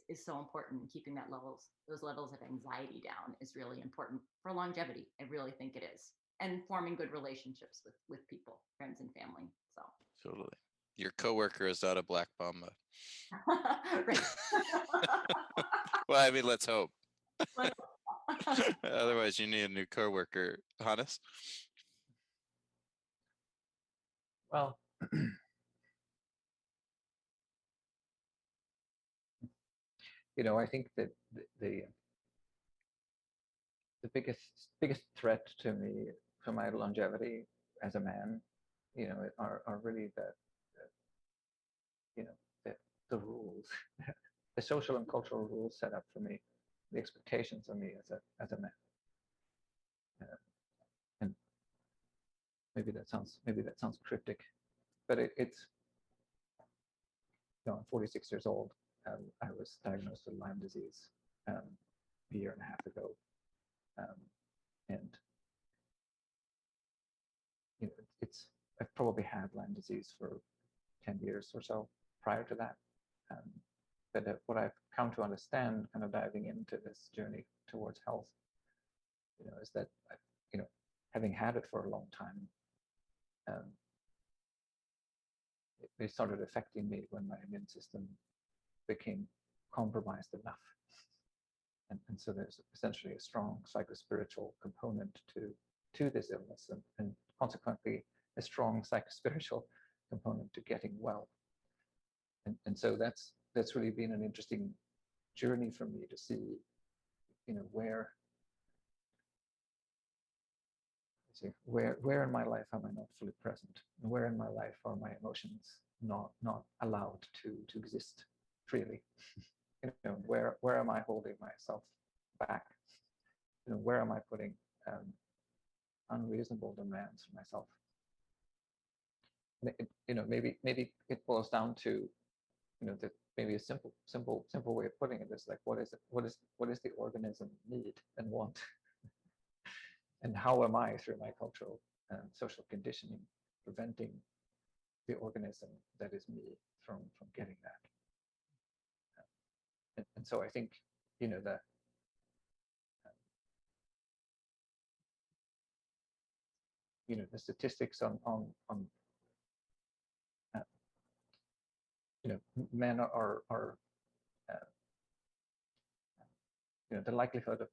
[SPEAKER 2] is so important. Keeping those levels of anxiety down is really important for longevity. I really think it is. And forming good relationships with people, friends and family. So
[SPEAKER 1] Totally. Your coworker is not a black mamba.
[SPEAKER 2] right.
[SPEAKER 1] Well, I mean, let's hope. Otherwise, you need a new coworker, Hannes.
[SPEAKER 3] Well, I think that the biggest threat to me, to my longevity as a man, are really the rules, the social and cultural rules set up for me, the expectations of me as a man. And maybe that sounds cryptic, but it's I'm 46 years old. I was diagnosed with Lyme disease a year and a half ago, and I've probably had Lyme disease for 10 years or so prior to that. But what I've come to understand, kind of diving into this journey towards health, is that having had it for a long time, it started affecting me when my immune system became compromised enough. And so there's essentially a strong psychospiritual component to this illness, and consequently a strong psychospiritual component to getting well. And so that's really been an interesting journey for me to see, where in my life am I not fully present, and where in my life are my emotions not allowed to exist freely. Where am I holding myself back? Where am I putting unreasonable demands on myself? Maybe it boils down to, that maybe a simple way of putting it is like, what is the organism need and want? And how am I, through my cultural and social conditioning, preventing the organism that is me from getting that? And so I think, that the statistics on men are the likelihood of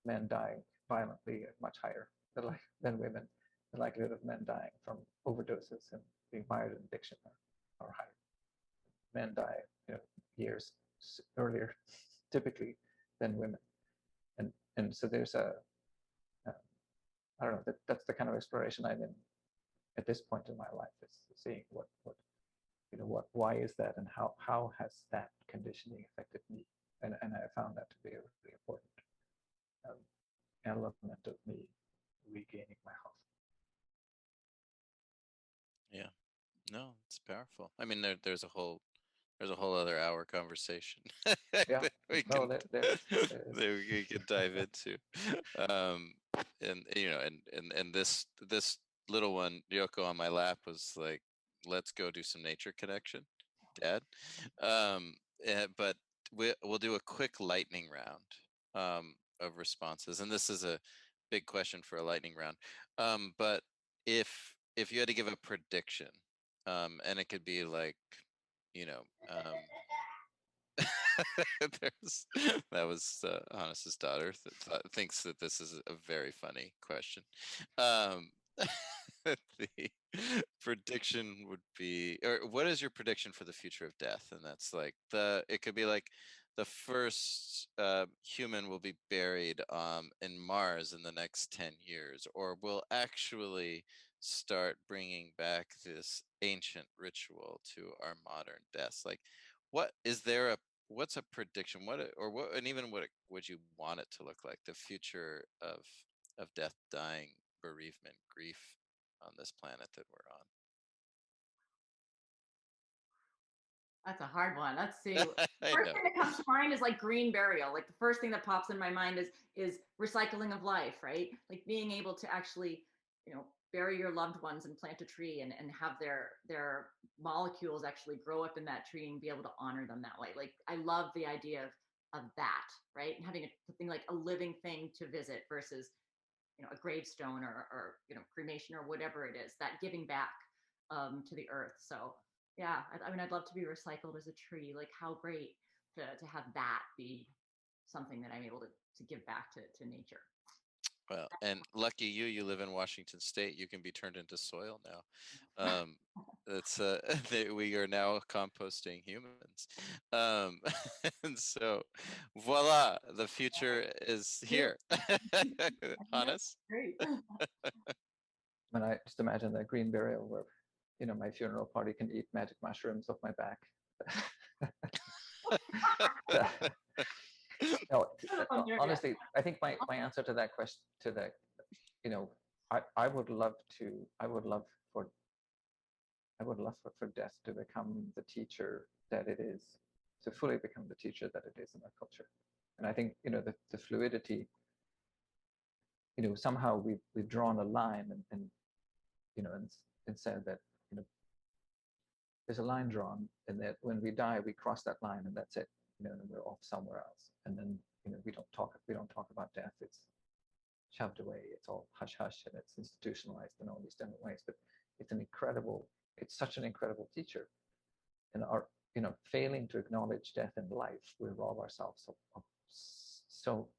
[SPEAKER 3] men dying violently is much higher than women. The likelihood of men dying from overdoses and being mired in addiction are higher. men die, years earlier, typically, than women, and so there's I don't know, that's the kind of exploration I'm in at this point in my life, is seeing why is that, and how has that conditioning affected me, and I found that to be a really important element of me regaining my health.
[SPEAKER 1] Yeah, no, it's powerful. I mean, there's a whole other hour conversation
[SPEAKER 3] Yeah,
[SPEAKER 1] that we
[SPEAKER 3] no,
[SPEAKER 1] can
[SPEAKER 3] there's
[SPEAKER 1] that we can dive into, and and this little one, Yoko, on my lap was like, let's go do some nature connection, Dad. But we'll do a quick lightning round of responses, and this is a big question for a lightning round. But if you had to give a prediction, and it could be like, you know, there's that was Hannes's daughter thinks that this is a very funny question. Um, the prediction would be, or what is your prediction for the future of death? And that's like it could be like the first human will be buried in Mars in the next 10 years, or will actually start bringing back this ancient ritual to our modern deaths. Like, what is there a what's a prediction? And even what would you want it to look like? The future of death, dying, bereavement, grief on this planet that we're on.
[SPEAKER 2] That's a hard one. Let's see. The
[SPEAKER 1] I
[SPEAKER 2] first
[SPEAKER 1] know.
[SPEAKER 2] thing that comes to mind is like green burial. Like the first thing that pops in my mind is recycling of life, right? Like being able to actually, bury your loved ones and plant a tree and have their molecules actually grow up in that tree and be able to honor them that way. Like I love the idea of that, right? And having something like a living thing to visit versus, a gravestone or cremation or whatever it is, that giving back to the earth. So yeah, I mean, I'd love to be recycled as a tree. Like how great to have that be something that I'm able to give back to nature.
[SPEAKER 1] Well, and lucky you live in Washington State. You can be turned into soil now. It's we are now composting humans, um, and so voila, the future is here. Hannes?
[SPEAKER 2] Great.
[SPEAKER 3] When I just imagine that green burial where, my funeral party can eat magic mushrooms off my back. No, honestly, I think my answer to that question, I would love for death to become the teacher that it is, to fully become the teacher that it is in our culture. And I think, the fluidity, somehow we've drawn a line and said that, there's a line drawn, and that when we die, we cross that line, and that's it, and we're off somewhere else. And then, we don't talk about death. It's shoved away. It's all hush hush, and it's institutionalized in all these different ways. But it's such an incredible teacher. And our, failing to acknowledge death in life, we rob ourselves of so,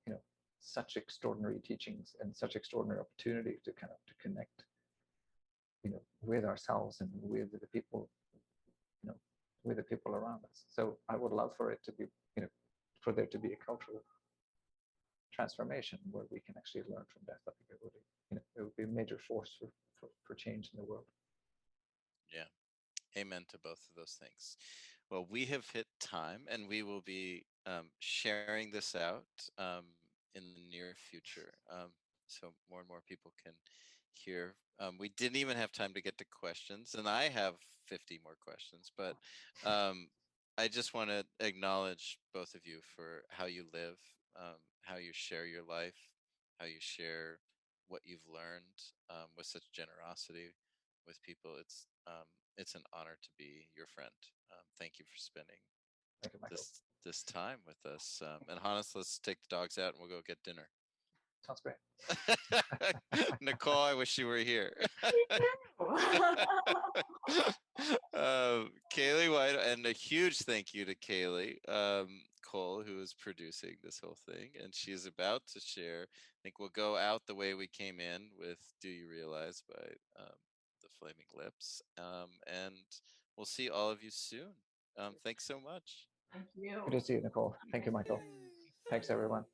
[SPEAKER 3] such extraordinary teachings and such extraordinary opportunity to connect, with ourselves and with the people, with the people around us. So I would love for it to be, for there to be a cultural transformation where we can actually learn from death. I think it would be a major force for change in the world.
[SPEAKER 1] Yeah. Amen to both of those things. Well, we have hit time, and we will be sharing this out in the near future, so more and more people can hear. We didn't even have time to get to questions, and I have 50 more questions, but I just want to acknowledge both of you for how you live, how you share your life, how you share what you've learned with such generosity with people. It's an honor to be your friend. Thank you for spending
[SPEAKER 3] Thank you, Michael.
[SPEAKER 1] this time with us. And Hannes, let's take the dogs out and we'll go get dinner.
[SPEAKER 3] Sounds great.
[SPEAKER 1] Nicole, I wish you were here. Kaylee White, and a huge thank you to Kaylee Cole, who is producing this whole thing, and she's about to share. I think we'll go out the way we came in with "Do You Realize" by the Flaming Lips, and we'll see all of you soon. Thanks so much.
[SPEAKER 2] Thank you.
[SPEAKER 3] Good to see you, Nicole. Thank you, Michael. Thanks, everyone.